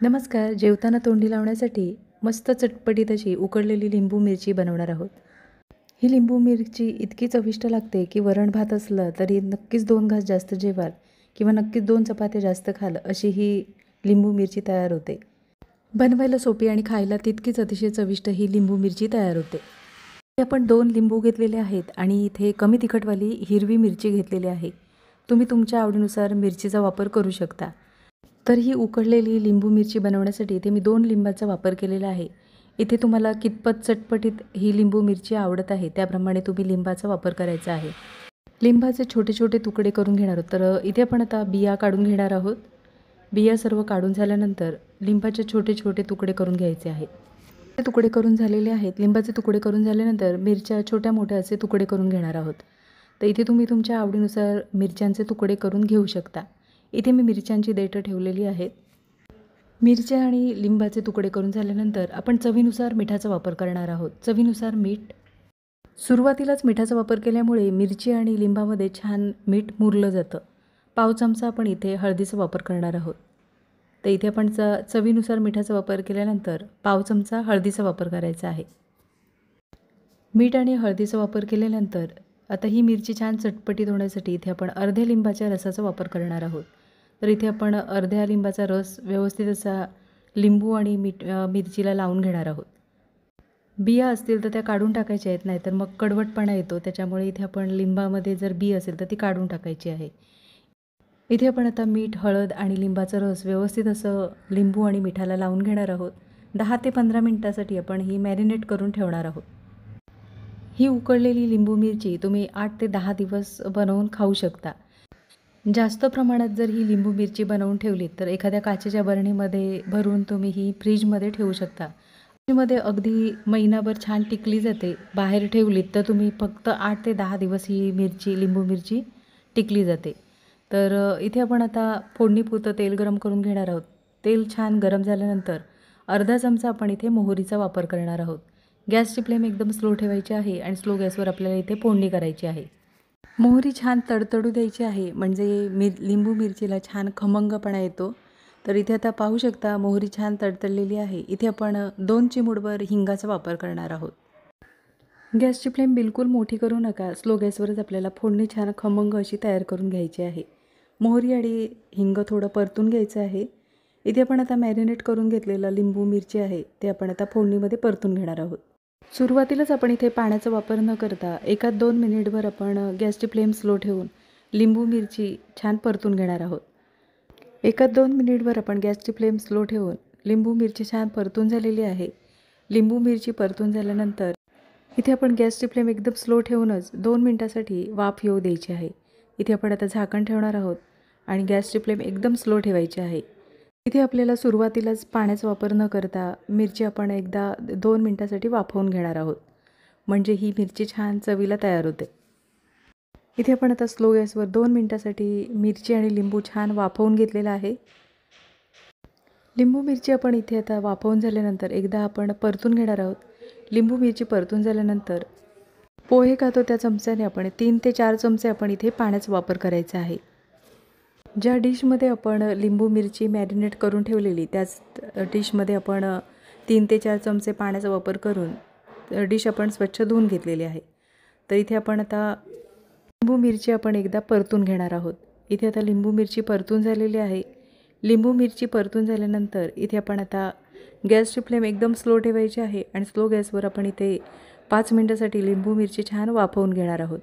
नमस्कार. जेवताना तोंडी लावण्यासाठी मस्त चटपटीत अशी उकडलेली लिंबू मिरची बनवणार आहोत. ही लिंबू मिरची इतकी चविष्ट लागते की वरण भात असलं तरी नक्कीच 2 घास जास्त जेवाल किंवा नक्कीच 2 चपात्या जास्त खाल अशी ही लिंबू मिरची तयार होते. बनवायला सोपी आणि खायला तितकीच अतिशय चविष्ट ही लिंबू मिरची तयार होते. इथे आपण 2 लिंबू घेतलेले आहेत आणि इथे कमी तिखटवाली हिरवी मिरची घेतलेली आहे. तुम्ही तुमच्या आवडीनुसार मिरचीचा वापर करू शकता. तर ही उकडलेली लिंबू मिरची बनवण्यासाठी इथे मी 2 लिंबाचा वापर केलेला आहे. इथे तुम्हाला कितपत चटपटीत ही लिंबू मिरची आवडत आहे त्याप्रमाणे तुम्ही लिंबाचा वापर करायचा आहे. लिंबाचे छोटे छोटे तुकडे करून घेणार आहोत. तर इथे आपण आता बिया काढून घेणार आहोत. बिया सर्व काढून झाल्यानंतर लिंबाचे छोटे छोटे तुकडे करून घ्यायचे आहेत. ते तुकडे करून झालेले आहेत. लिंबाचे तुकडे करून झाल्यानंतर मिरच्या छोट्या मोठ्या असे तुकडे करून घेणार आहोत. तर इथे तुम्ही तुमच्या आवडीनुसार मिरच्यांचे तुकडे करून घेऊ शकता. इथे मी मिरच्यांची देठं ठेवलेली आहेत. मिरच्या आणि लिंबाचे तुकडे करून झाल्यानंतर आपण चवीनुसार मिठाचा वापर करणार आहोत. चवीनुसार मीठ. सुरुवातीलाच मिठाचा वापर केल्यामुळे मिरची आणि लिंबामध्ये छान मीठ मुरलं जातं. पाव चमचा आपण इथे हळदीचा वापर करणार आहोत. तर इथे आपण चवीनुसार मिठाचा वापर केल्यानंतर पाव चमचा हळदीचा वापर करायचा आहे. मीठ आणि हळदीचा वापर केल्यानंतर आता ही मिरची छान चटपटीत होण्यासाठी इथे आपण अर्ध्या लिंबाच्या रसाचा वापर करणार आहोत. तर इथे आपण अर्ध्या लिंबाचा रस व्यवस्थित असा लिंबू आणि मिरचीला लावून घेणार आहोत. बिया असतील तर त्या काढून टाकायच्या आहेत, नाहीतर मग कडवटपणा येतो. त्याच्यामुळे इथे आपण लिंबामध्ये जर बी असेल तर ती काढून टाकायची आहे. इथे आपण आता मीठ, हळद आणि लिंबाचा रस व्यवस्थित असं लिंबू आणि मिठाला लावून घेणार आहोत. 10 ते 15 मिनिटासाठी आपण ही मॅरिनेट करून ठेवणार आहोत. ही उकडलेली लिंबू मिरची तुम्ही 8 ते 10 दिवस बनवून खाऊ शकता. जास्त प्रमाणात जर ही लिंबू मिरची बनवून ठेवली तर एखाद्या काचेच्या बरणीमध्ये भरून तुम्ही ही फ्रीजमध्ये ठेवू शकता. फ्रीजमध्ये अगदी महिनाभर छान टिकली जाते. बाहेर ठेवलीत तर तुम्ही फक्त 8 ते 10 दिवस ही लिंबू मिरची टिकली जाते. तर इथे आपण आता फोडणीपुरतं तेल गरम करून घेणार आहोत. तेल छान गरम झाल्यानंतर अर्धा चमचा आपण इथे मोहरीचा वापर करणार आहोत. गॅसची फ्लेम एकदम स्लो ठेवायची आहे आणि स्लो गॅसवर आपल्याला इथे फोडणी करायची आहे. मोहरी छान तडतडू द्यायची आहे, म्हणजे लिंबू मिरचीला छान खमंगपणा येतो. तर इथे आता पाहू शकता मोहरी छान तडतडलेली आहे. इथे आपण 2 चिमूटभर हिंगाचा वापर करणार आहोत. गॅसची फ्लेम बिलकुल मोठी करू नका. स्लो गॅसवरच आपल्याला फोडणी छान खमंग अशी तयार करून घ्यायची आहे. मोहरी आणि हिंग थोडं परतून घ्यायचं आहे. इथे आपण आता मॅरिनेट करून घेतलेलं लिंबू मिरची आहे ते आपण आता फोडणीमध्ये परतून घेणार आहोत. सुरुवातीलाच आपण इथे पाण्याचा वापर न करता 1-2 मिनिटभर आपण गॅसची फ्लेम स्लो ठेवून लिंबू मिरची छान परतून घेणार आहोत. 1-2 मिनिटभर आपण गॅसची फ्लेम स्लो ठेवून लिंबू मिरची छान परतून झालेली आहे. लिंबू मिरची परतून झाल्यानंतर इथे आपण गॅसची फ्लेम एकदम स्लो ठेवूनच 2 मिनिटासाठी वाफ येऊ द्यायची आहे. इथे आपण आता झाकण ठेवणार आहोत आणि गॅसची फ्लेम एकदम स्लो ठेवायची आहे. इथे आपल्याला सुरुवातीलाच पाण्याचा वापर न करता मिरची आपण 2 मिनिटासाठी वाफवून घेणार आहोत, म्हणजे ही मिरची छान चवीला तयार होते. इथे आपण आता स्लो गॅसवर 2 मिनिटासाठी मिरची आणि लिंबू छान वाफवून घेतलेला आहे. लिंबू मिरची आपण इथे आता वाफवून झाल्यानंतर एकदा आपण परतून घेणार आहोत. लिंबू मिरची परतून झाल्यानंतर पोहे खातो त्या चमच्याने आपण 3 ते 4 चमचे आपण इथे पाण्याचा वापर करायचा आहे. ज्या डिशमध्ये आपण लिंबू मिरची मॅरिनेट करून ठेवलेली त्याच डिशमध्ये आपण 3 ते 4 चमचे पाण्याचा वापर करून डिश आपण स्वच्छ धुवून घेतलेली आहे. तर इथे आपण आता लिंबू मिरची आपण एकदा परतून घेणार आहोत. इथे आता लिंबू मिरची परतून झालेली आहे. लिंबू मिरची परतून झाल्यानंतर इथे आपण आता गॅसची फ्लेम एकदम स्लो ठेवायची आहे आणि स्लो गॅसवर आपण इथे 5 मिनिटासाठी लिंबू मिरची छान वाफवून घेणार आहोत.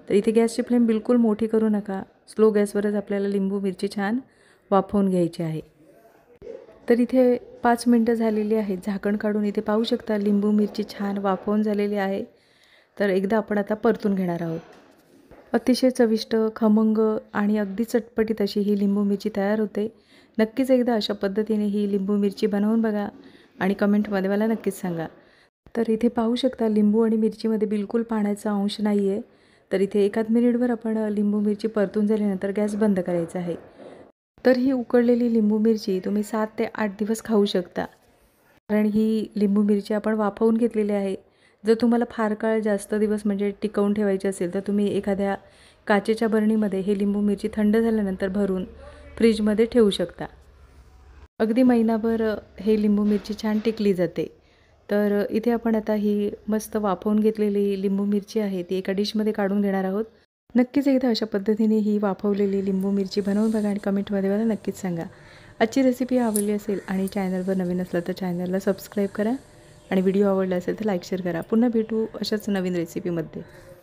तर इथे गॅसची फ्लेम बिलकुल मोठी करू नका. स्लो गॅसवरच आपल्याला लिंबू मिरची छान वाफवून घ्यायची आहे. तर इथे 5 मिनिटं झालेली आहेत. झाकण काढून इथे पाहू शकता लिंबू मिरची छान वाफवून झालेली आहे. तर एकदा आपण आता परतून घेणार आहोत. अतिशय चविष्ट, खमंग आणि अगदी चटपटीत अशी ही लिंबू मिरची तयार होते. नक्कीच एकदा अशा पद्धतीने ही लिंबू मिरची बनवून बघा आणि कमेंटमध्ये मला नक्कीच सांगा. तर इथे पाहू शकता लिंबू आणि मिरचीमध्ये बिलकुल पाण्याचा अंश नाही आहे. तर इथे 1 मिनिटभर आपण लिंबू मिरची परतून झाल्यानंतर गॅस बंद करायचा आहे. तर ही उकडलेली लिंबू मिरची तुम्ही 7 ते 8 दिवस खाऊ शकता, कारण ही लिंबू मिरची आपण वाफवून घेतलेली आहे. जर तुम्हाला फार काळ जास्त दिवस म्हणजे टिकवून ठेवायची असेल तर तुम्ही एखाद्या काचेच्या बरणीमध्ये हे लिंबू मिरची थंड झाल्यानंतर भरून फ्रीजमध्ये ठेवू शकता. अगदी महिनाभर हे लिंबू मिरची छान टिकली जाते. तर इथे आपण आता ही मस्त वाफवून घेतलेली लिंबू मिरची आहे ती एका डिशमध्ये काढून घेणार आहोत. नक्कीच एकदा अशा पद्धतीने ही वाफवलेली लिंबू मिरची बनवून बघा आणि कमेंटमध्ये मला नक्कीच सांगा. आजची रेसिपी आवडली असेल आणि चॅनलवर नवीन असलं तर चॅनलला सबस्क्राईब करा आणि व्हिडिओ आवडला असेल तर लाईक शेअर करा. पुन्हा भेटू अशाच नवीन रेसिपीमध्ये.